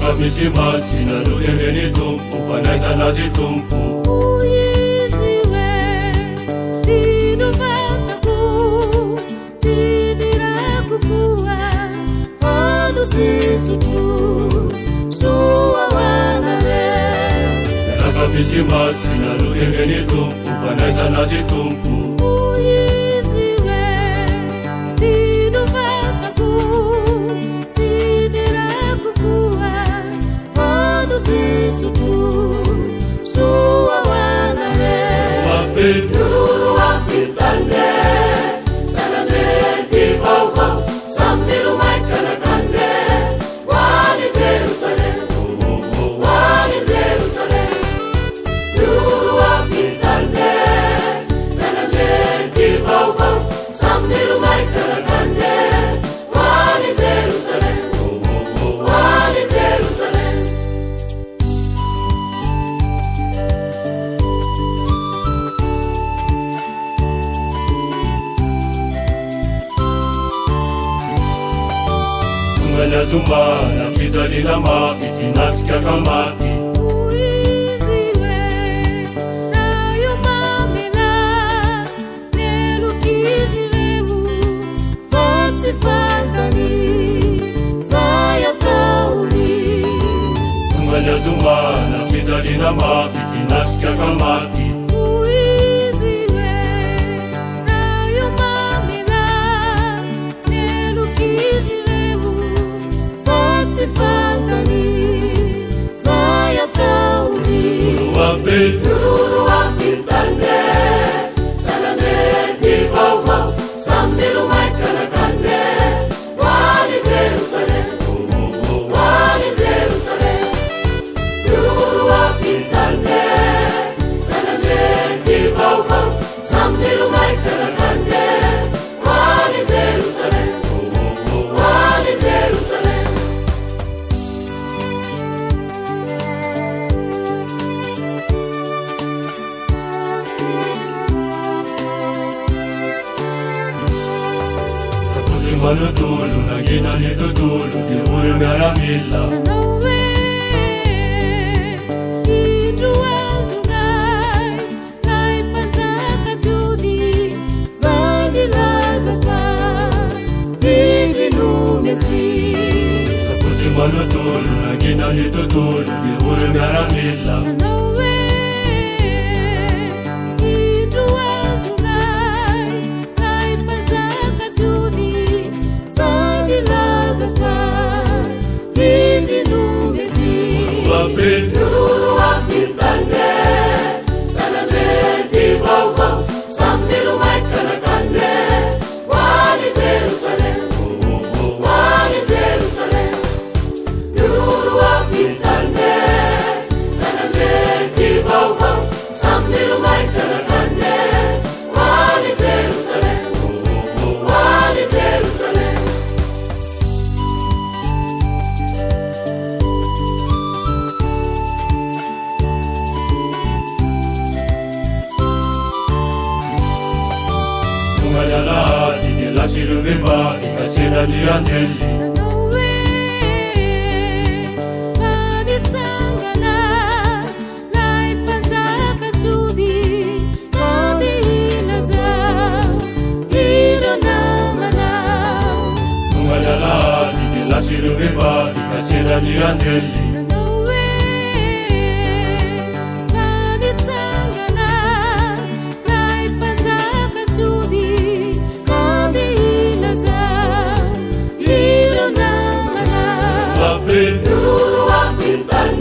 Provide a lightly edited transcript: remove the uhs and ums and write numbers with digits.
Nakabisima sinalugengeni tumpu Fanaisa nazi tumpu Uiziwe Dinuvataku Tidirakukuwa Hanu sisutu Suwa wanare Nakabisima sinalugengeni tumpu Fanaisa nazi tumpu Uiziwe Dinuvataku Tidirakukuwa Hanu sisutu Suwa wanare Nuru wapitande Tanane kibauko Sambilu maikana kande Wali Jerusalem Wali Jerusalem Nuru wapitande Tanane kibauko Sambilu maikana kande Wali Jerusalem Wali Jerusalem Zumba na pizza lina mafi Finatskia kamati Uiziwe Rayo mamela Nelu kizireu Fati fangani Zaya tauli Zumba na pizza lina mafi Finatskia kamati Uiziwe Rayo mamela Nelu kizireu Fangani Zaya tauli Nuru wapitande Tanane kibauko Sambilu maikana kande Wali Jerusalem Wali Jerusalem Nuru wapitande Tanane kibauko Sambilu maikana kande Wali Jerusalem Wali Jerusalem Manutulu nagina nitutulu Diuri ngaramila Nanawe Iduazunai Lai pantaka judi Zandi lazafa Izi numesi Sakuti manutulu nagina nitutulu Diuri ngaramila Nanawe Iduazunai Lai pantaka judi Zandi lazafa Izi numesi Nuru wapitande Tanane kibauko Sambilu maikana kande Wali Jerusalem Wali Jerusalem Nuru wapitande Tanane kibauko Sambilu maikana kande Wali Jerusalem Wali Jerusalem Tungalyala Dini shiruvimba ikasenda ni angeli Nanawe Vanitsangana Lai pantaka judi Kodi ilaza Iro namana Tungalyala Dini shiruvimba ikasenda ni angeli Nanawe Vanitsangana Lai pantaka judi Kodi ilaza Iro namana Nuru wapitande